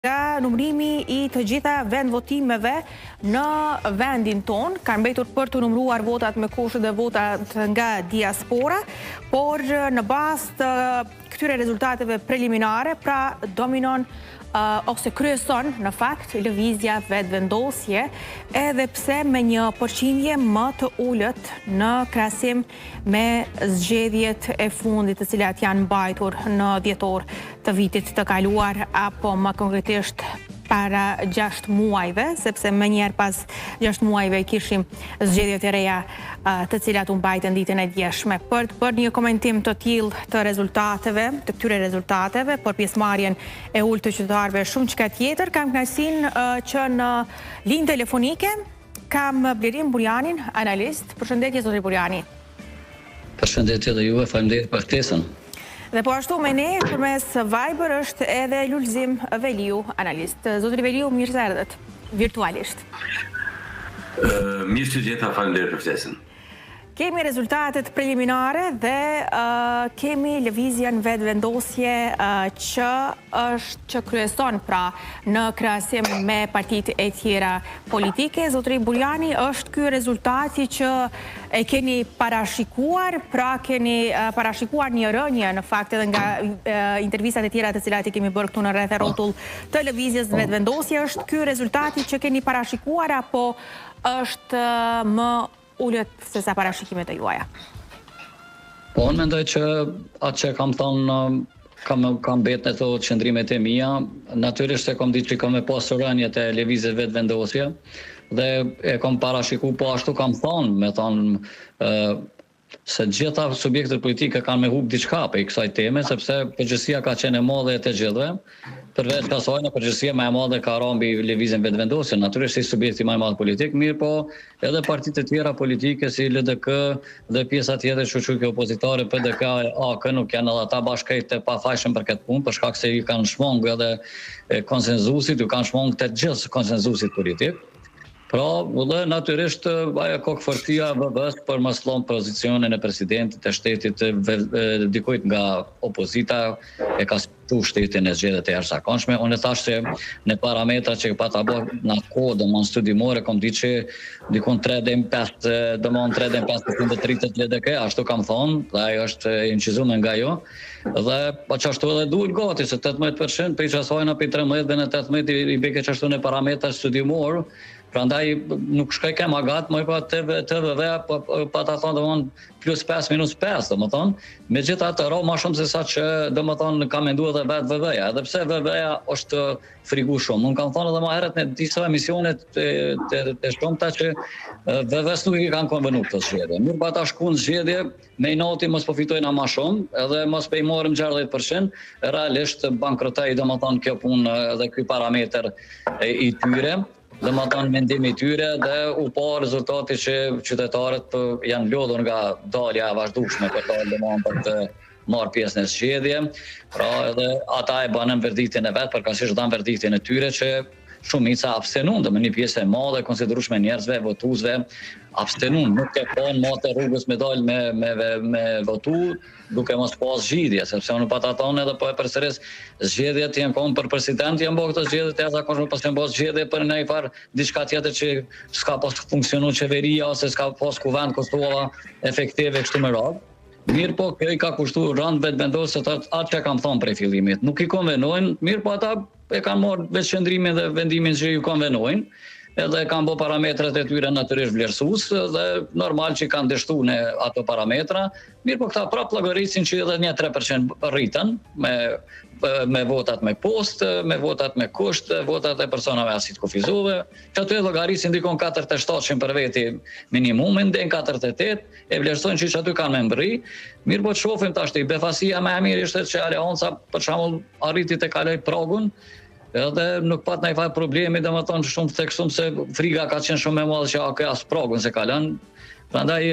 Nga numrimi I të gjitha vend votimeve në vendin ton, kanë mbetur për të numruar votat me kushte dhe votat nga diaspora, por në bazë të këtyre rezultateve preliminare, pra dominon ose kryeson në fakt lëvizja vetëvendosje, edhe pse me një përqindje më të ulët në krahasim me zgjedhjet e fundit të cilat janë mbajtur në dhjetor të vitit të kaluar, apo më konkretisht para 6 muajve, sepse më njerë pas 6 muajve kishim zgjedhjet e reja të cilat u mbajtën ditën e djeshme. Për një komentim të tillë të rezultateve, të këtyre rezultateve, për pjesëmarrjen e ulët të qytetarëve shumë çka tjetër, kam kënaqësinë që në linjë telefonike kam Blerim Burjanin, analist. Përshëndetje zotri Burjani. Përshëndetje dhe juve, faleminderit për ftesën. Dhe po ashtu me ne, përmes Viber është edhe Lulzim Veliu, analist. Zotri Veliu, mirë se erdhët, virtualisht. Mirë që gjeta, faleminderit për ftesën. Kemi rezultatet preliminare dhe kemi lëvizjen vetëvendosje që kryeson pra në krahasim me partitë e tjera politike. Zotri Burjani, është ky rezultati që e keni parashikuar, pra keni parashikuar një rënje në fakt edhe nga intervistat e tjera të cilat I kemi bërë këtu në rreth e rrotull të lëvizjes vetëvendosje, është ky rezultati që keni parashikuar apo është më ullët se sa parashikimet e juaja? Po, unë mendoj që atë që kam thonë, kam betë në të qëndrimet e mia, natyrisht e kom ditë që kam e pasur rënjet e lëvizjes vetëvendosje, dhe e kom parashiku, po ashtu kam thonë, me thonë se gjitha subjektet politike kanë me hub diçka për kësaj teme, sepse përgjegjësia ka qenë e madhe e të gjithëve, përveç kësaj përgjegjësia më e madhe ka rënë mbi lëvizjen vetëvendosje, natyrisht si subjekti më I madh politik, mirë po edhe partitë e tjera politike si LDK dhe pjesa tjetër shoqërike opozitare, PDK, AK nuk janë edhe ata bashkëjt të pafajshëm për këtë punë, për shkak se I kanë shmangë edhe konsenzusit, kanë shmangë të gjithë konsenzusit politik. Pra, dhe natyrisht ajo kokëfortia VV-s për mos lënë pozicionin e presidentit të shtetit dikujt nga opozita e ka sfidu shtetin e zgjedhjeve të jashtëzakonshme. Unë thash se në parametra që pata bë në kohë domon studimore kom ditë që dikon 3.5 domon 3.5% të rritet LDK, ashtu kam thonë, dhe ajo është incizuar nga ajo. Dhe po çashtu edhe duhet gati se 18% për çasojna për 13 dhe në 18 I beke çashtu në parametra studimor. Prandaj nuk shkoj kem agat, më pa TVV pa ta thonë domon plus 5 minus 5, domethënë, megjithatë ro më shumë se sa që domethënë ka menduar edhe vetë VV-ja, edhe pse VV-ja është frigu shumë. Unë kam thënë edhe më herët në disa emisione të shumta që VV-s nuk I kanë konvenuar këtë zgjedhje. Mirë pa ta shkuën zgjedhje, me noti mos po fitojnë më shumë, edhe mos po I morëm 60%, realisht bankrotoi domethënë kjo punë edhe ky parametër I tyre. Dhe më tonë mendimi I tyre dhe u pa rezultati që qytetarët janë lodhur nga dalja e vazhdueshme për të marrë pjesë në zgjedhje. Pra edhe ata e banën verdiktin e vet, përkatësisht dhanë verdiktin e tyre që shumica abstenun, dhe me një pjesë e madhe konsiderueshme njerëzve, votuesve, abstenun, nuk e pa në matë rrugës me dalë me votu, duke mos pas zgjidhje, sepse unë pata tonë edhe po e përsëris zgjedhjet janë konë për president, janë bëhë këto zgjedhjet e zakonshme pas janë bëhë zgjedhje për në I farë diçka tjetër që s'ka pas funksionu qeveria, ose s'ka pas kuvend kostuava efektive kështu me radhë. Mirë po, kjo I ka kushtu rënd vetëvendosje atë që kam thonë prej fillimit. Nuk I konvenojnë, mirë po ata e kanë marrë veçqëndrimin dhe vendimin që ju konvenojnë, edhe kanë bë parametrat e tyre natyrisht vlerësues dhe normal që kanë dështu në ato parametra, mirë po këta prapë llogarisin që edhe një 3% rritën me votat me post, me votat me kusht, votat e personave asit kufizuve, që aty llogarisin dikon 47% për veti minimumin, dhe në 48, e vlerësojnë që aty kanë me mbërri, mirë po të shohim tash I befasia më e mirë ishte që Aleanca për shembull arriti të kaloj pragun, edhe nuk pat ndaj fare problemi, domethënë shumë theksuam se friga ka qenë shumë e madhe që as pragun se kalon. Prandaj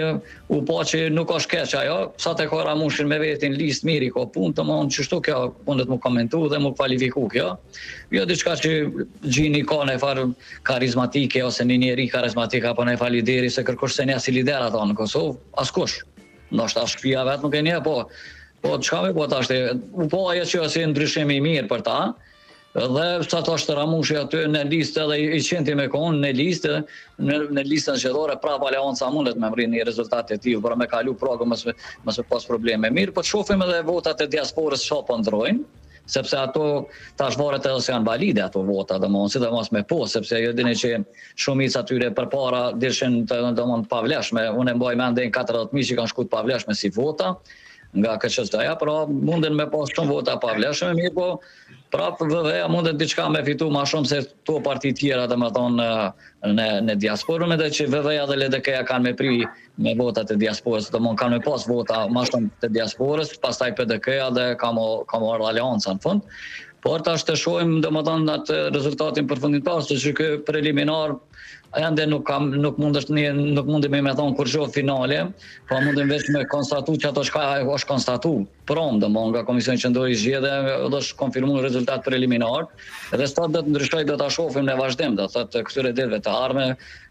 u pa që nuk është keq ajo, sa tek ora mushin me vetin listë miri ko punë, domthonjë çështo kjo punët më komentu dhe më kvalifiku kjo. Jo diçka që gjini ka në fare karizmatike ose një njeri karizmatik apo në fare lideri se kërkosh se ne as lider ata në Kosovë, askush. Ndoshta shtëpia vet nuk e njeh, po çka më po tash, u po ajo që është ndryshim I mirë për ta. Dhe sa të është Ramushi aty në listë edhe i qenti me kohën në listë, në listën zgjedhore prapa Aleanca mundet me mri një rezultat e tillë, por me kalu pragën mos pas probleme. Mirë, po të shohim edhe votat e diasporës çfarë po ndrojnë, sepse ato tash varet edhe se janë valide ato vota, domethënë sidomos me sepse ju dini që shumica atyre përpara dishin domethënë pavlefshme. Unë mbaj mendin 40.000 që kanë shkuar pavlefshme si vota nga KQZ-ja, pra munden me pas shumë vota pavlefshme, mirë po prapë VV-ja mundet diçka me fitu ma shumë se to parti tjera domethënë në diasporë, me që VV-ja dhe LDK-ja kanë me pri me votat e diasporës, domethënë kanë me pas vota ma shumë të diasporës, pastaj PDK-ja dhe ka marrë Aleanca në fund. Por tash të shohim domethënë atë rezultatin përfundimtar, se që ky preliminar ende nuk mundi me thonë kur shoh finale, po mundim vetëm me konstatu që ato është konstatu prom domethënë nga Komisioni Qendror i Zgjedhjeve, edhe është konfirmuar rezultat preliminar, edhe sot do të ndryshoj, do ta shohim në vazhdim, do thotë këtyre ditëve të ardhme,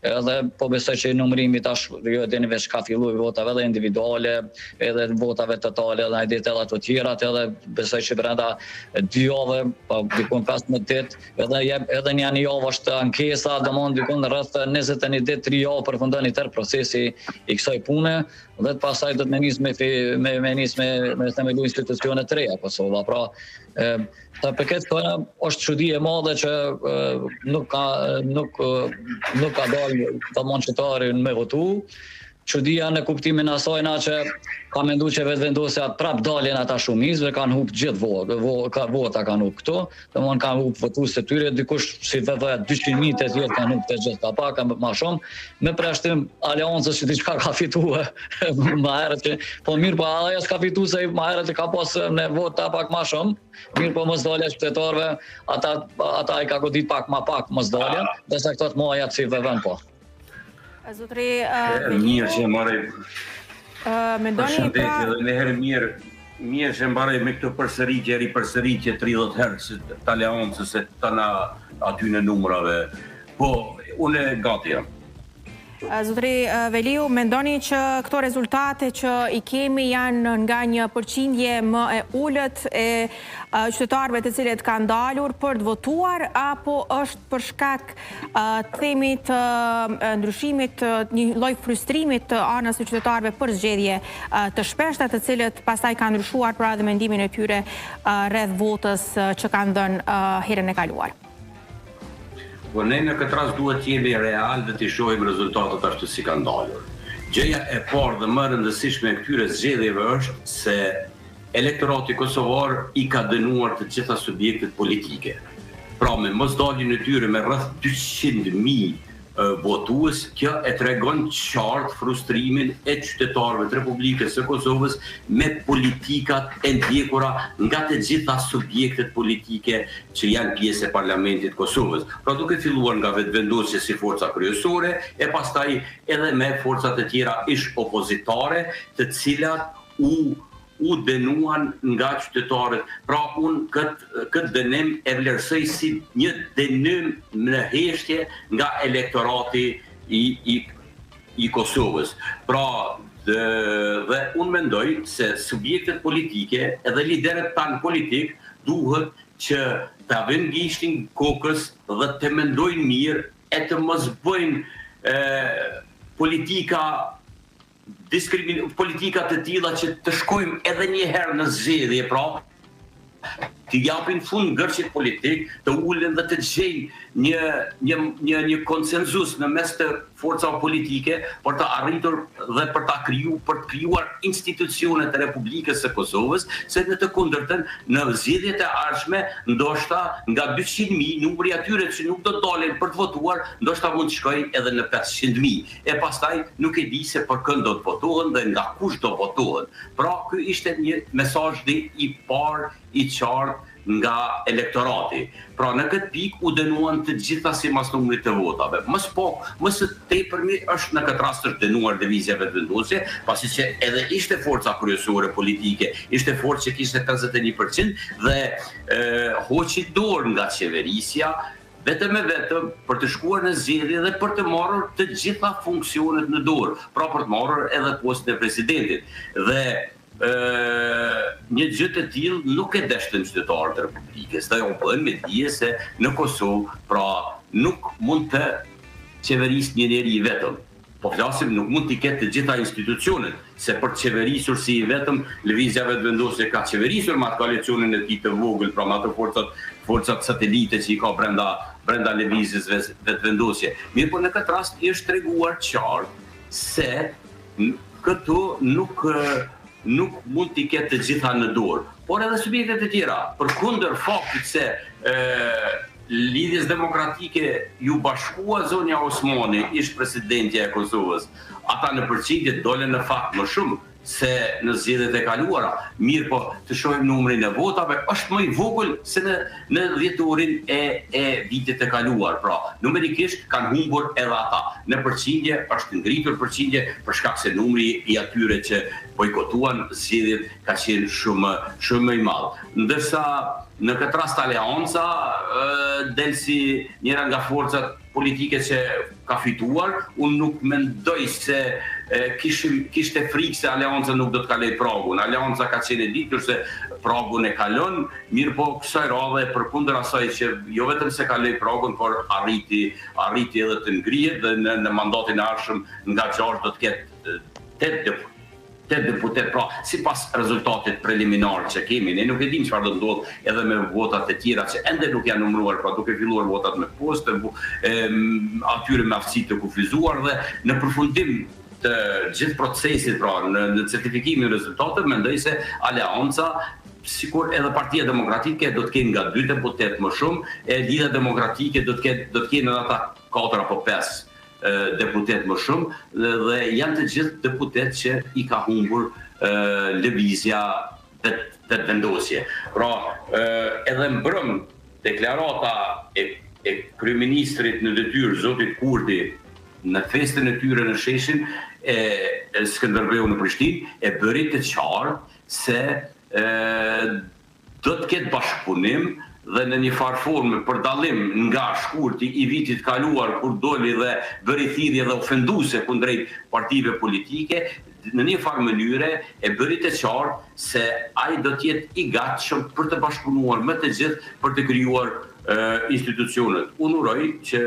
edhe po besoj që numërimi tash ju e dini veç ka filluar votave edhe individuale, edhe votave totale, edhe ai ditë edhe ato tjera, edhe besoj që brenda 2 javë, po dikon 15 ditë, edhe një javë është ankesa, domethënë dikon rreth 21 ditë, 3 javë përfundon i tërë procesi i kësaj pune, dhe të pasaj do të me nis me themelu institucione të reja Kosova. Pra, ta përket këna është çudi e madhe që nuk ka dalë të qytetari me votu. Çudia në kuptimin asajna që ka menduar që vetëvendosja prap dalin ata shumicë, kanë hub gjithë vota kanë hub këto, domthonë kanë hub votues të tyre, dikush si VV 200.000 të tjerë kanë hub të gjithë ata ka më shumë, me prashtim Aleancës që diçka ka fituar më herët, po mirë po ajo s'ka fituar se më herët ka pas në vota pak më shumë, mirë po mos dalë qytetarëve, ata i ka godit pak më pak mos dalin, derisa këto të moja si VV po. Zotri mirë që marrë. Mendoni pra mirë që mbaroj me këtë përsëritje 30 herë se të Aleancës se të na aty në numrave. Po, unë gati jam. Zotri Veliu, mendoni që këto rezultate që i kemi janë nga një përqindje më e ullët e qytetarëve të cilët kanë dalur për të votuar, apo është për shkak themit ndryshimit, një lloj frustrimit të anës së qytetarëve për zgjedhje të shpeshta, të cilët pastaj kanë ndryshuar pra dhe mendimin e tyre rreth votës që kanë dhënë herën e kaluar? Po ne në këtë rast duhet të jemi real dhe të shohim rezultatet ashtu si kanë dalur. Gjëja e parë dhe më e rëndësishme e këtyre zgjedhjeve është se elektorati kosovar i ka dënuar të gjitha subjektet politike. Pra me mos daljen e tyre me rreth 200.000 votues, kjo e tregon qartë frustrimin e qytetarëve të Republikës së Kosovës me politikat e ndjekura nga të gjitha subjektet politike që janë pjesë e Parlamentit Kosovës. Pra duke filluar nga vetëvendosja si forca kryesore e pastaj edhe me forcat e tjera ish opozitare, të cilat u dënuan nga qytetarët. Pra unë këtë dënim e vlerësoj si një dënim në heshtje nga elektorati i Kosovës. Pra dhe unë mendoj se subjektet politike edhe liderët tanë politik duhet që të avën gishtin kokës dhe të mendojnë mirë e të mos bëjnë politikat të tilla që të shkojmë edhe një herë në zgjedhje, pra të japin fund ngërçit politik, të ulen dhe të gjejnë një konsenzus në mes të forcave politike për të arritur dhe për të krijuar institucionet e Republikës së Kosovës, se në të kundërtën në zgjedhjet e ardhshme ndoshta nga 200.000 numri atyre që nuk do të dalin për të votuar, ndoshta mund të shkojë edhe në 500.000. E pastaj nuk e di se për kënd do të votohen dhe nga kush do votohen. Pra ky ishte një mesazh i parë i qartë nga elektorati. Pra në këtë pikë u dënuan të gjitha sipas numrit të votave. Më së tepërmi është në këtë rast është dënuar divizja vetëvendosje, pasi që edhe ishte forca kryesore politike, ishte forcë që kishte 51% dhe hoqi dorë nga qeverisja vetëm për të shkuar në zgjedhje dhe për të marrë të gjitha funksionet në dorë, pra për të marrë edhe postën e presidentit. Dhe një gjë të tillë nuk e deshtën qytetarët e Republikës. Dhe unë bën me dije se në Kosovë, pra nuk mund të qeverisë një njeri i vetëm. Po flasim, nuk mund t'i ketë të gjitha institucionet, se për të qeverisur si i vetëm, lëvizja vetëvendosje ka qeverisur me atë koalicionin e tij të vogël, pra me ato forcat satelite që i ka brenda lëvizjes vetëvendosje. Mirë, po në këtë rast është treguar qartë se këtu nuk mund t'i ketë të gjitha në dorë, por edhe subjektet e tjera, përkundër faktit se Lidhjes Demokratike ju bashkua zonja Osmani, ish presidentja e Kosovës, ata në përqindje dole në fakt më shumë se në zgjedhjet e kaluara. Mirë, po të shohim numrin e votave, është më i vogël se në dhjetorin e vitit të kaluar. Pra, numerikisht kanë humbur edhe ata. Në përqindje është ngritur përqindje për shkak se numri i atyre që bojkotuan zgjedhjet ka qenë shumë i madh. Ndërsa në këtë rast Aleanca del si njëra nga forcat politike që ka fituar, unë nuk mendoj se kishte frikë se Aleanca nuk do të kaloj pragun. Aleanca ka qenë e ditur se pragun e kalon, mirë po kësaj radhe përkundër asaj që jo vetëm se kaloi pragun, por arriti edhe të ngrihet dhe në mandatin e ardhshëm nga 6 do të ketë 8 deputet, pra sipas rezultatit preliminar që kemi, ne nuk e dim çfarë do ndodh edhe me votat e tjera që ende nuk janë numëruar, pra duke filluar votat me postë, atyre me aftësi të kufizuar dhe në përfundim të gjithë procesit, pra në certifikimin e rezultateve, mendoj se Aleanca, sikur edhe Partia Demokratike do të kenë nga 2 deputet më shumë, e Lidhja Demokratike do të kenë edhe ata 4 apo 5 deputet më shumë dhe janë të gjithë deputet që i ka humbur lëvizja vetëvendosje. Pra, edhe mbrëm deklarata e kryeministrit në detyrë zotit Kurti në festën e tyre në sheshin e Skënderbeu në Prishtinë e bëri të qartë se do të ketë bashkëpunim dhe në një farë formë për dallim nga shkurti i vitit kaluar kur doli dhe bëri thirrje dhe ofenduese kundrejt partive politike, në një farë mënyre e bëri të qartë se ai do të jetë i gatshëm për të bashkëpunuar me të gjithë për të krijuar institucionet. Unë uroj që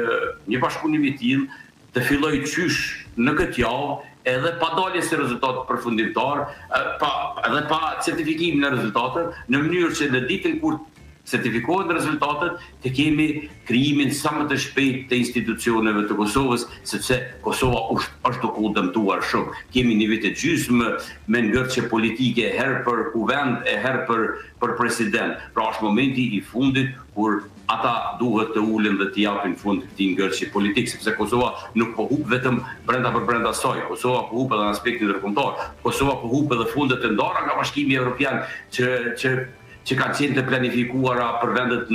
një bashkëpunim i tillë të fillojë qysh në këtë javë, edhe pa dalje se rezultat përfundimtar, edhe pa certifikimin e rezultateve, në mënyrë që në ditën kur certifikohen rezultatet, të kemi krijimin sa më të shpejt të institucioneve të Kosovës, sepse Kosova është duke dëmtuar shumë. Kemi një vit e gjysmë me ngërçe politike, herë për kuvend e herë për president. Pra është momenti i fundit kur ata duhet të ulen dhe të japin fund këtij ngërçe politik, sepse Kosova nuk po hub vetëm brenda saj. Kosova po hub edhe në aspektin ndërkombëtar. Kosova po hub edhe fundet e ndara nga Bashkimi Evropian që kanë qenë të planifikuara për vendet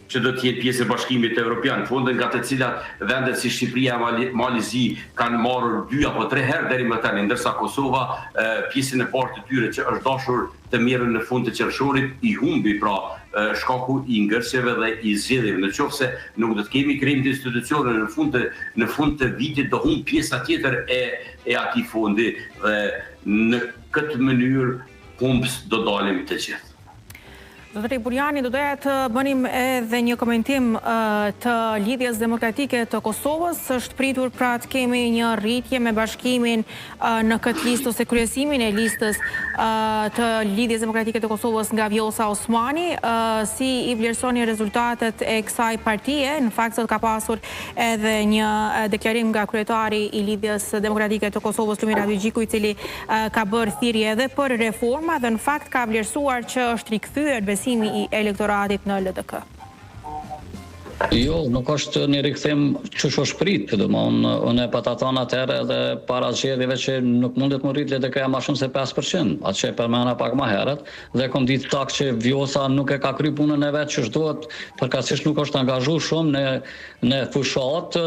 që do të jetë pjesë e Bashkimit Evropian, fonde nga të cilat vendet si Shqipëria e Malizi kanë marrë 2 apo 3 herë deri më tani, ndërsa Kosova pjesën e parë të tyre që është dashur të merren në fund të qershorit i humbi, pra shkaku i ngërçeve dhe i zgjedhjeve. Nëse nuk do të kemi krijim të institucione në fund të vitit do humb pjesa tjetër e atij fondi dhe në këtë mënyrë humbs do dalim të gjithë. Zotëri Burjani, do doja të bënim edhe një komentim të Lidhjes Demokratike të Kosovës. Është pritur pra të kemi një rritje me bashkimin në këtë listë ose kryesimin e listës të Lidhjes Demokratike të Kosovës nga Vjosa Osmani. Si i vlerësoni rezultatet e kësaj partie? Në fakt sot ka pasur edhe një deklarim nga kryetari i Lidhjes Demokratike të Kosovës, Lumir Adyxhiku, i cili ka bërë thirrje edhe për reforma dhe në fakt ka vlerësuar që është rikthyer besimi i elektoratit në LDK. Jo, nuk është një rikthim që është prit, unë e pata thonë atëherë edhe para zgjedhjeve që nuk mundet më rrit LDK-ja më shumë se 5%, atë që e përmena pak më herët, dhe kom ditë tak që Vjosa nuk e ka kry punën e vetë që shduhet, përkatësisht nuk është angazhu shumë në fushat,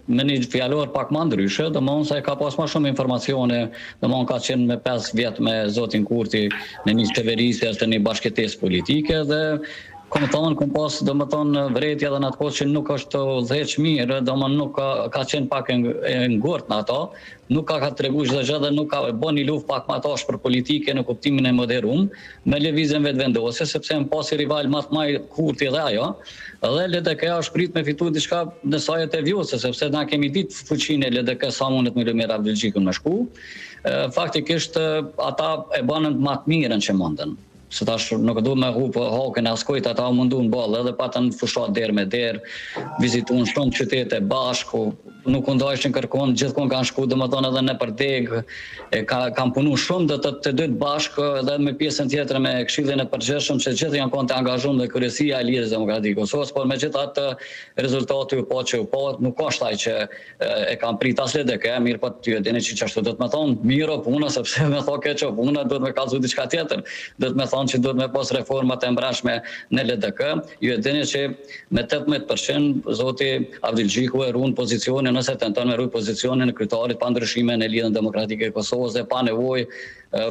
me një fjallor pak më ndryshe, se ka pas më shumë informacione, ka qenë me 5 vjet me zotin Kurti në një qeverisje të një bashkëtesë politike dhe kom pas vretja dhe në atë kohë që nuk është udhëheq mirë, nuk ka qenë pak e ngurtë në ato, nuk ka tregu çdo gjë dhe nuk ka bën një luftë pak më atash për politike në kuptimin e moderum, me lëvizjen vetvendosje, sepse më pasi rival më të madh Kurti dhe ajo, dhe LDK është prit me fitu diçka në sajet e vjose, sepse na kemi ditë fuqinë e LDK sa mundet me Lumir Abdulgjikun me shku. Faktikisht ata e banën më të mirën që mundën. Se tash nuk du me hupë hakën e askojt, ata mundu në balë, edhe patën fushat derë me derë, vizituan shumë qytete bashku, nuk ndajshin kërkon, gjithkon kanë shku, dhe më tonë edhe në përdegë, kanë punu shumë dhe të dytë bashkë, edhe me pjesën tjetër me Këshillin e Përgjithshëm, që gjithë janë konë të angazhuar dhe Kryesia e Lidhjes Demokratike Kosovës, por me gjithë atë rezultati u po që u po, nuk është ai që e kanë prit as LDK, mirë po ty e dini që ashtu do të më thonë, mirë puna, sepse me thonë keq puna, do të më kallëzu diçka tjetër, do të më që duhet me pas reformat e mbrashme në LDK, ju e dini që me 18% zoti Abdulgjiku e ruan pozicionin, nëse tenton me ruaj pozicionin e kryetarit pa ndryshime në Lidhjen Demokratike e Kosovës dhe pa nevojë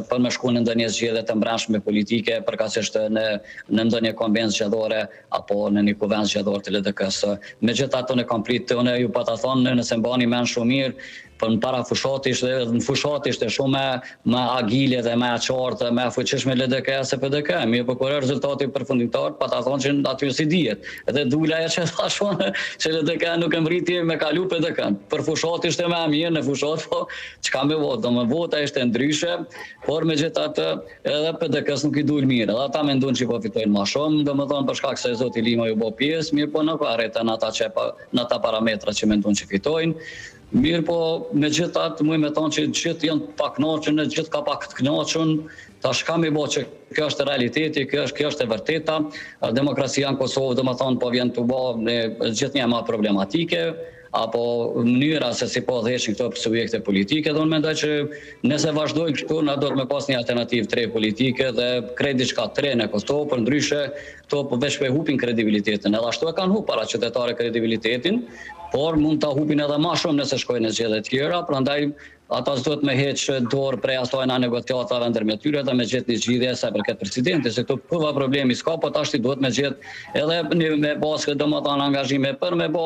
për me shku në ndonjë zgjedhje të mbrashme politike, përkaqësisht në ndonjë konvent zgjedhore apo në një kuvend zgjedhor të LDK-s. Megjithatë unë kam prit, unë ju pa ta thonë nëse mbani mend shumë mirë, për në para fushati ishte shumë më agile dhe më qartë, më fuqishme LDK se PDK. Mirë, por kur rezultati përfundimtar, pa ta thonë që aty si dihet. Edhe dula e që thashon që LDK nuk e mbriti me kalu PDK. Për fushati ishte më mirë në fushat, po çka me votë, do më vota ishte ndryshe, por megjithatë edhe PDK-s nuk i dul mirë. Edhe ata mendon që po fitojnë më shumë, domethënë për shkak se zoti Lima ju bë pjesë, mirë po nuk arritën në ata parametra që mendon që fitojnë. Mirë po, me gjithë atë muj me thonë që gjithë janë pak knoqën, gjithë ka pak të knoqën, tash kam i bo që kjo është realiteti, kjo është e vërteta, demokracia në Kosovë dhe më thonë po vjen të bo gjithë një ma problematike, apo mënyra se si po dheshin këto subjekte politike, dhe unë mendoj që nëse vazhdojnë këtu, na do të me pas një alternativë tre politike dhe kredi diçka tre në Kosovë, për ndryshe këto veç me hupin kredibilitetin, edhe ashtu e kanë hup para qytetare kredibilitetin, por mund ta hupin edhe më shumë nëse shkojnë në zgjedhje të tjera, prandaj ata duhet me heq dorë prej asaj në negociatave ndërmjet tyre dhe me gjetë një zgjidhje sa përket presidentit, se këtu përva problemi s'ka, po tash ti duhet me gjetë edhe me bazë domethënë angazhime për me bë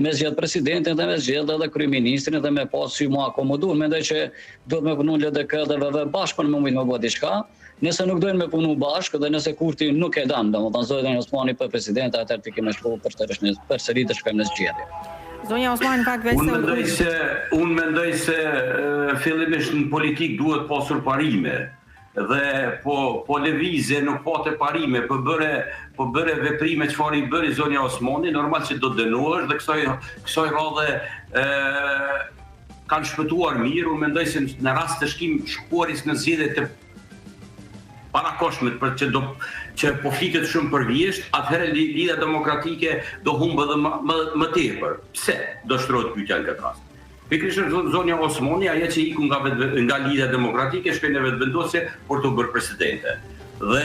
me zgjedh presidentin dhe me zgjedh edhe kryeministrin dhe me pas si mu akomoduar. Mendoj që duhet me punu LDK dhe VV bashkë për me bë diçka. Nëse nuk dojnë me punu bashkë dhe nëse Kurti nuk e dan, domethënë zoti Osmani për president, atëherë ti kemë shkuar përsëri të shkojmë në zgjedhje. Zonja Osman, fakt unë mendoj se fillimisht në politik duhet pasur parime dhe po lëvizje nuk pate parime, po bëre veprime çfarë i bëri zonja Osmani, normal që do dënohesh dhe kësaj radhe kanë shpëtuar mirë. Unë mendoj se në rast të shkuaris në zgjedhje të parakoshmet për që po flitet shumë për vjesht, atëherë Lidhja Demokratike do humbë dhe më tepër. Pse do shtrohet pyetja në këtë rast? Pikërisht zonja Osmani, ajo që iku nga Lidhja Demokratike, shkoi në vetvendosje për të bërë presidente. Dhe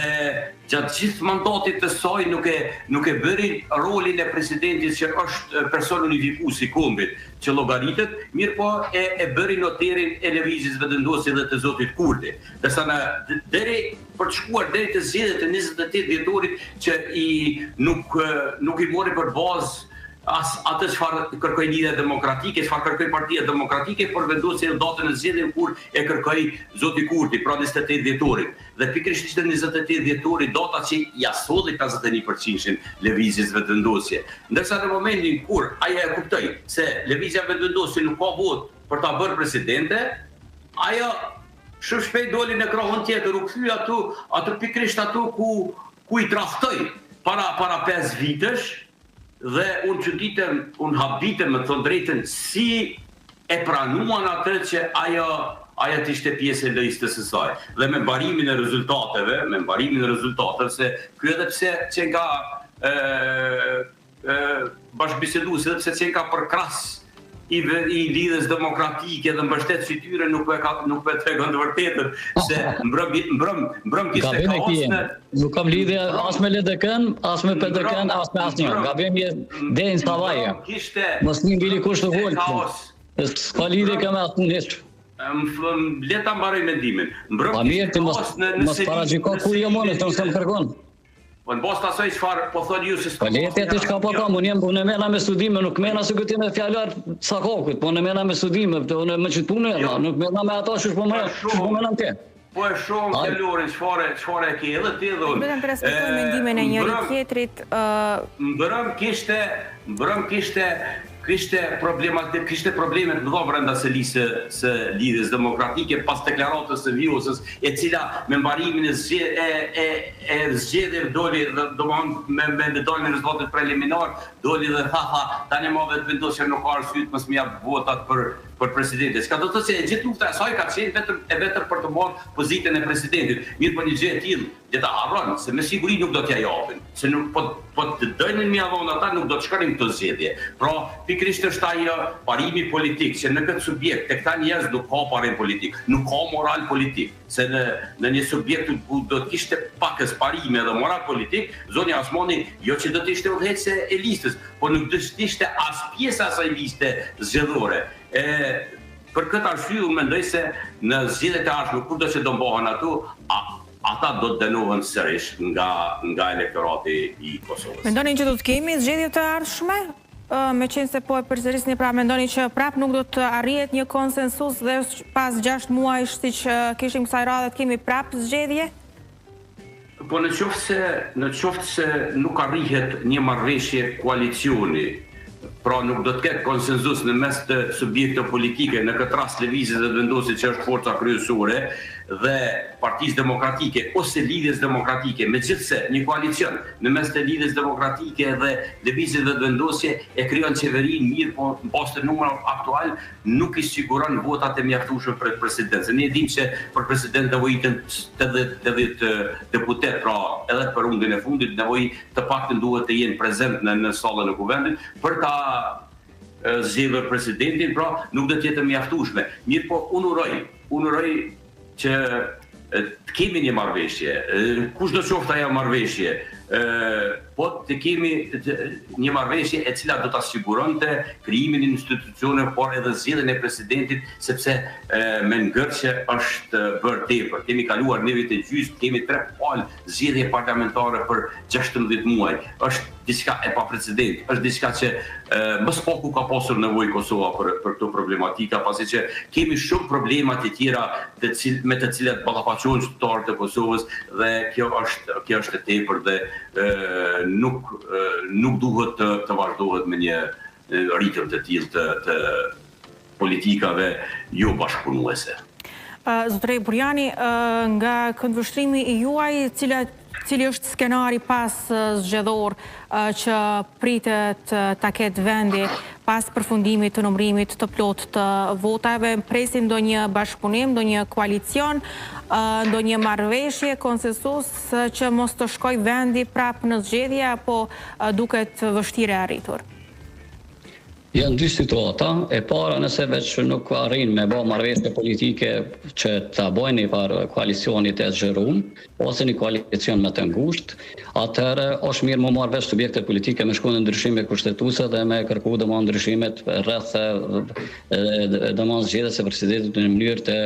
gjatë gjithë mandatit të saj nuk e bëri rolin e presidentit që është person unifikues i kombit që llogaritet, mirë po e bëri noterin e lëvizjes vetëndosje dhe të zotit Kurti. Dërsa deri për të shkuar deri të zgjedhjet e 28 dhjetorit që nuk i mori për bazë atë çfarë kërkoi Lidhja Demokratike, çfarë kërkoi Partia Demokratike, por vendosi datën e zgjedhjeve kur e kërkoi zoti Kurti, pra 28 dhjetorit. Dhe pikërisht ishte 28 dhjetorit data që ja solli 51% lëvizjes vetëndosje. Ndërsa në momentin kur ajo e kuptoi se lëvizja vetëndosje nuk ka votë për ta bërë presidente, ajo shumë shpejt doli në krahun tjetër, u kthye aty pikërisht aty ku i traftoi para 5 vitesh. Dhe unë habitem me thonë drejtën si e pranuan atë që ajo të ishte pjesë e listës së saj. Dhe me mbarimin e rezultateve, se ky edhe pse që nga bashkëbisedues, edhe pse që nga përkras i Lidhjes Demokratike dhe mbështet fytyrën nuk po e tregon të vërtetën se mbrëm kishte kaos. Nuk kam lidhje as me LDK-n, as me PDK-n, as me asnjë. Gabim je deri në Savaje. Mos një bili kush të volë. S'ka lidhje me asnjë. Le ta mbaroj mendimin. Mbrëm kishte kaos në mos paragjiko kur jo më të kërkon. Po në bas të asaj çfarë po thonë ju se Po leti atë çka po kam, unë mena me studime, nuk mena se këtë me fjalor sa kokut, po mena me studime, unë më çit punë, nuk mena me ato që po më ti. Po e shumë fjallorin çfarë e ke edhe ti dhe unë. Vetëm të respektojmë mendimin e njëri tjetrit. Mbrëm kishte probleme të mëdha brenda së lidhjes demokratike pas deklaratës së Vjosës, e cila me mbarimin e zgjedhjeve doli me daljen e rezultatit preliminar, doli dhe tha tani më vetë vendos që nuk ka arsye të mos më jap votat për presidentin. S'ka do të thotë se gjithë lufta e saj ka qenë vetëm për të marrë pozitën e presidentit. Mirë, po një gjë e tillë dhe ta harron se me siguri nuk do t'ja japin, se nuk po të dënin mi avon ata nuk do të shkojnë këto zgjedhje. Pra, pikërisht është ai parimi politik që në këtë subjekt tek këta njerëz nuk ka parim politik, nuk ka moral politik, se në një subjekt ku do të kishte pakës parime dhe moral politik, zonja Osmani jo që do të ishte udhëheqëse e listës, por nuk do të ishte as pjesa e asaj liste zgjedhore. Për këtë arsye unë mendoj se në zgjedhjet e ardhshme kurdo që do mbohen ato, ata do të dënohen sërish nga elektorati i Kosovës. Mendoni që do të kemi zgjedhje të ardhshme? Me qenë se po e përsërisni, pra mendoni që prap nuk do të arrihet një konsensus dhe pas 6 muajsh siç kishim kësaj radhe të kemi prap zgjedhje? Po në qoftë se nuk arrihet një marrëveshje koalicioni, pra nuk do të ketë konsenzus në mes të subjekte politike, në këtë rast lëvizjes dhe vendosit që është forca kryesore dhe Partisë Demokratike ose Lidhjes Demokratike, megjithse një koalicion në mes të Lidhjes Demokratike dhe lëvizjes dhe vendosje e krijon qeverinë mirë, po në bazë të numrit aktual nuk i siguron votat e mjaftueshme për presidencën. Ne dimë që për president nevojiten 80 deputet, pra edhe për rundën e fundit nevojë të paktën duhet të jenë prezent në sallën e kuvendit për ta zgjedhur presidentin, pra nuk do të jetë mjaftueshme. Mirë, po unë uroj që të kemi një marrëveshje, kush do qoftë ajo marrëveshje, po të kemi një marrëveshje e cila do ta siguronte krijimin e institucioneve, por edhe zgjedhjen e presidentit, sepse me ngërçe është bërë tepër. Kemi kaluar nivet e gjysmë, kemi 3 palë zgjedhje parlamentare për 16 muaj. Është diçka e paprecedent, është diçka që më s'paku ka pasur nevojë Kosova për këto problematika, pasi që kemi shumë problema të tjera me të cilat ballafaqohen qytetarët e Kosovës dhe kjo është e tepër dhe nuk duhet të vazhdohet me një ritëm të tillë të politikave jo bashkëpunuese. Zotërej Burjani, nga këndvështrimi i juaj, cili është skenari pas zgjedhor që pritet ta ketë vendi pas përfundimit të numërimit të plot të votave? Presim ndonjë bashkëpunim, ndonjë koalicion, ndonjë marrëveshje, konsensus që mos të shkoj vendi prap në zgjedhje, apo duket vështirë e arritur? Janë dy situata. E para, nëse veç nuk arrin me bë marrëveshje politike që ta bëjnë par koalicionit e zgjeruar ose një koalicion më të ngushtë, atëherë është mirë më marrë vesh subjekte politike me shkuar në ndryshime kushtetuese dhe me kërku domosdoshmë ndryshimet rreth domosdoshmë zgjedhjes së presidentit në mënyrë të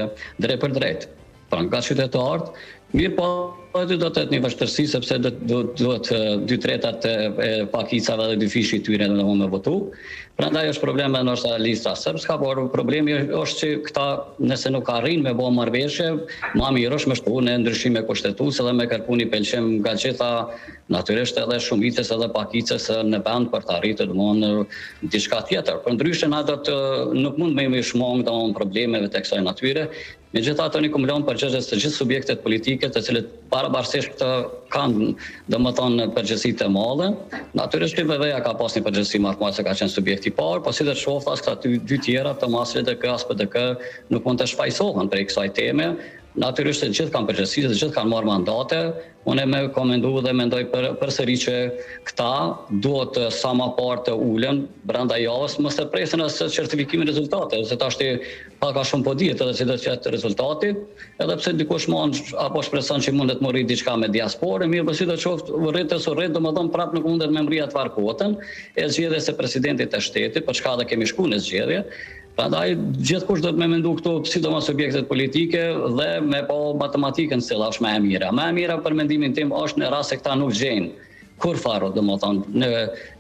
drejtë për drejtë. Pra nga qytetarët, mirë po do të jetë një vështirësi sepse duhet 2/3 e pakicave dhe 2 fishi tyre me votu. Prandaj është probleme ndoshta lista sërbska, por problemi është që këta nëse nuk arrin me bë marrëveshje, më mirë është me shtu në ndryshime kushtetuese dhe me kërku një pëlqim nga gjitha natyrisht edhe shumicës edhe pakicës në vend për të arritur domosdoshmë diçka tjetër. Përndryshe na nuk mund me jemi shmang domosdoshmë problemeve të kësaj natyre. Megjithatë ne kumulon përgjegjës të gjithë subjektet politike, të cilët barabartësisht kanë domethënë përgjegjësi të mëdha. Natyrisht PVV-ja ka pas një përgjegjësi më të madhe se ka qenë subjekti i parë, po si të shohë as këta dy tjera, të masrit e kë as PDK, nuk mund të shfaqsohen prej kësaj teme. Natyrisht të gjithë kanë përgjegjësi, të gjithë kanë marrë mandate. Unë më komendu dhe mendoj përsëri që këta duhet sa më parë të ulen brenda javës, mos të presin as certifikimin e rezultateve, se tash pak a shumë po dihet edhe se do të jetë rezultati, edhe pse dikush mund apo shpreson që mundet të rrit diçka me diasporë, mirë, po si do të qoftë rrit, domethënë prap nuk mundet me mri atë kohën e zgjedhjes së presidentit të shtetit, për çka do kemi shkuar në zgjedhje. Prandaj gjithkush do të më mendu këtu, sidomos subjektet politike dhe me pa matematikën cila është më e mira. Më e mira për mendimin tim është në rast se këta nuk gjejnë kurfar, domethënë në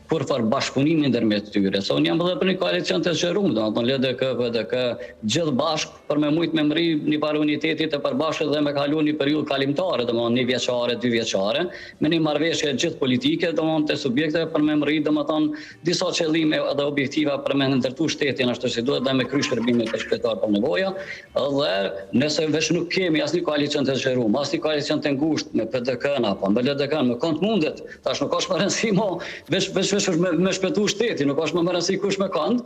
kurfar bashkëpunimi ndërmjet tyre. So unë jam edhe për një koalicion të zgjeruar, domethënë LDK, PDK, gjithë bashkë për me mujt me mri një par unitetit të përbashkët dhe me kalu një periudhë kalimtare, domethënë 1 vjeçare, 2 vjeçare, me një marrëveshje gjithë politike, domethënë të subjekte për me mri, domethënë disa qëllime dhe objektiva për me ndërtu shtetin ashtu si duhet dhe me kry shërbimet e shpejtar për nevoja. Dhe nëse veç nuk kemi asnjë koalicion të zgjeruar, asnjë koalicion të ngushtë me PDK-n apo me LDK-n, me kont mundet, tash nuk ka rëndësi më veç me shpëtu shtetin, nuk është më rëndësi kush me kënd,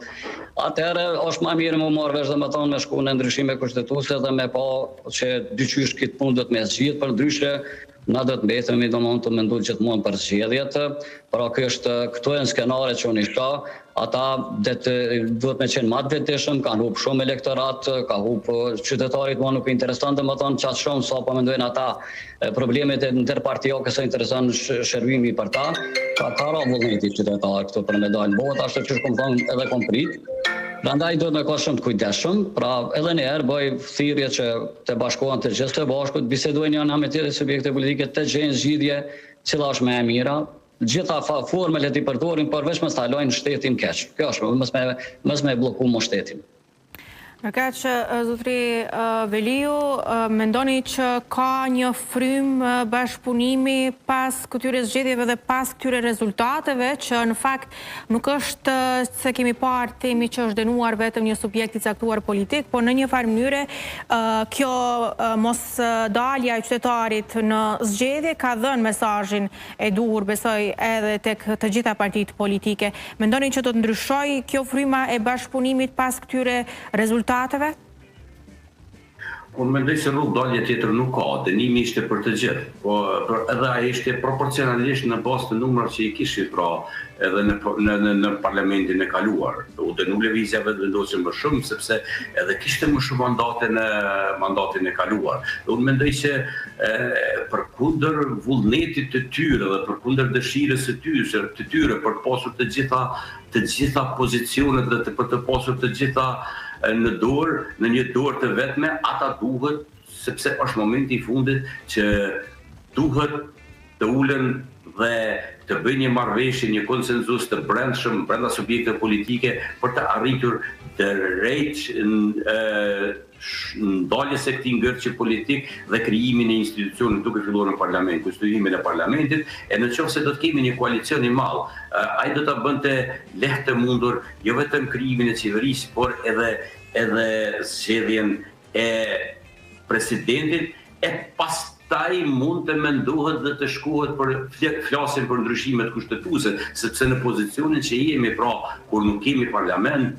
atëherë është më mirë më marrë vesh dhe me thonë me shku në ndryshime kushtetuese dhe me pa që dyqysh këtë punë do të me zgjidh, për ndryshe na do të mbetemi domosdoshmë të mendojmë gjithmonë për zgjedhjet, pra këto janë skenaret që unë shoh, ata duhet me qenë më të vetëdijshëm, kanë humbur shumë elektorat, ka humbur qytetarit, më nuk intereson domethënë çfarë shumë sa po mendojnë ata problemet e ndërpartijake sa intereson shërbimi për ta, ka vullneti qytetar këtu për me dalë botë, ashtu që kom thënë edhe komprit. Prandaj duhet me ka shumë të kujdesshëm, pra edhe një herë bëj thirrje që të bashkohen të gjithë të bashkut, bisedojnë janë me tjetër subjekte politike të gjejnë zgjidhje cila është më e mira. Gjitha formele të i përdorin, përveç mos ta lojnë shtetin keq. Kjo është, mos me blloku më shtetin. Nërkaq, zotëri Veliu, mendoni që ka një frym bashkëpunimi pas këtyre zgjedhjeve dhe pas këtyre rezultateve, që në fakt nuk është se kemi parë temi që është dënuar vetëm një subjekt i caktuar politik, por në një farë mënyre kjo mos dalja e qytetarit në zgjedhje ka dhënë mesazhin e duhur, besoj edhe tek të gjitha partitë politike. Mendoni që do të ndryshojë kjo fryma e bashkëpunimit pas këtyre rezultateve? Unë mendoj se rrugë dalje tjetër nuk ka, dënimi ishte për të gjithë, po edhe ai ishte proporcionalisht në bazë të numrave që i kishin pra edhe në parlamentin e kaluar. U dënu lëvizjeve vendosur më shumë sepse edhe kishte më shumë mandate në mandatin e kaluar. Unë mendoj se përkundër vullnetit të tyre dhe përkundër dëshirës së tyre për të pasur të gjitha pozicionet dhe për të pasur të gjitha në një dorë të vetme, ata duhet, sepse është momenti i fundit që duhet të ulen dhe të bëjnë një marrëveshje, një konsenzus të brendshëm brenda subjekteve politike për të arritur drejt ndaljes së këtij ngërçi politik dhe krijimin e institucionit duke filluar në parlament, konstituimin e parlamentit, e nëse do të kemi një koalicion i madh, ai do ta bënte lehtë të mundur jo vetëm krijimin e qeverisë, por edhe zgjedhjen e presidentit, e pastaj mund të mendohet dhe të shkohet flasim për ndryshimet kushtetuese, sepse në pozicionin që jemi, pra kur nuk kemi parlament,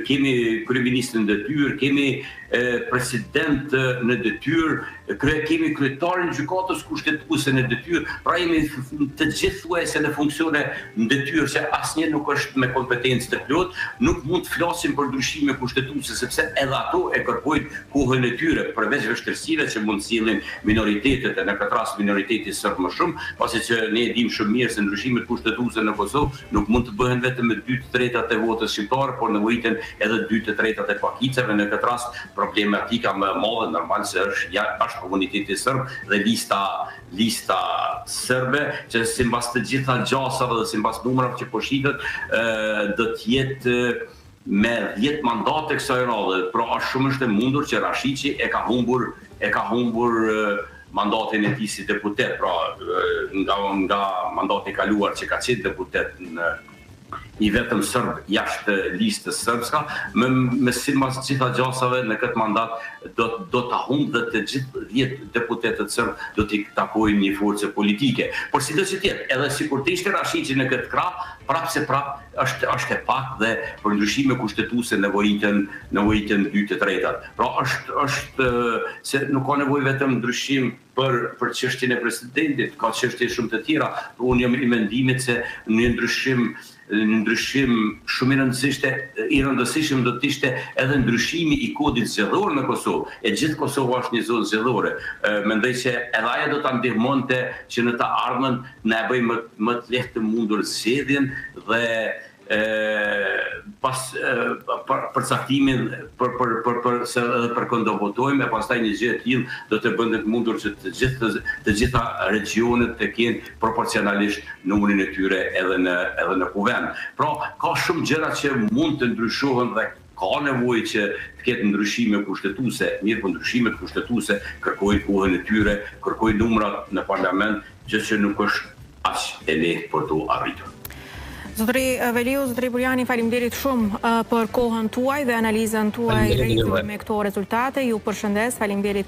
kemi kryeministrin në detyrë, kemi president në detyrë, kemi kryetarin gjykatës kushtetuese në detyrë, pra jemi të gjithë thuajse në funksione në detyrë që asnjë nuk është me kompetencë të plotë, nuk mund të flasim për ndryshime kushtetuese sepse edhe ato e kërkojnë kohën e tyre, përveç vështirësive që mund sillin minoritetet, e në këtë rast minoriteti serb më shumë, pasi që ne e dimë shumë mirë se ndryshimet kushtetuese në Kosovë nuk mund të bëhen vetëm me 2/3 e votës shqiptare, por nevojiten edhe 2/3 e pakicave. Në këtë rast problematika më e madhe normal se është komuniteti serb dhe lista serbe, që sipas të gjitha gjasave dhe sipas numrave që po shitet, do të jetë me 10 mandate kësaj radhe. Pra është shumë e mundur që Rashiqi e ka humbur mandatin e tij si deputet, pra nga mandati i kaluar që ka qenë deputet në i vetëm serb jashtë listës serbska, me sipas gjitha gjasave në këtë mandat do ta humbë dhe të gjithë 10 deputetët serb do t'i takojnë një forcë politike. Por sidoqë që tjetë, edhe sikur të ishte Rashiqi në këtë krah, prap është e pak dhe për ndryshime kushtetuese nevojiten 2/3. Pra është se nuk ka nevojë vetëm ndryshim për çështjen e presidentit, ka çështje shumë të tjera. Unë jam i mendimit se një ndryshim shumë i rëndësishëm do të ishte edhe ndryshimi i kodit zgjedhor në Kosovë. E gjithë Kosova është një zonë zgjedhore. Mendoj se edhe ajo do ta ndihmonte që në të ardhmen na e bëjmë më të lehtë të mundur zgjedhjen dhe përcaktimin se edhe për këndo votojmë, e pastaj një gjë e tillë do të bënte të mundur që të gjitha regionet të kenë proporcionalisht numrin e tyre edhe në kuvend. Pra, ka shumë gjëra që mund të ndryshohen dhe ka nevojë që të ketë ndryshime kushtetuese, mirë po ndryshimet kushtetuese kërkojnë kohën e tyre, kërkojnë numrat në parlament, gjë që nuk është aq e lehtë për të arritur. Zotëri Veliu, zotëri Burjani, faleminderit shumë për kohën tuaj dhe analizën tuaj rreth me këto rezultate. Ju përshëndes, faleminderit.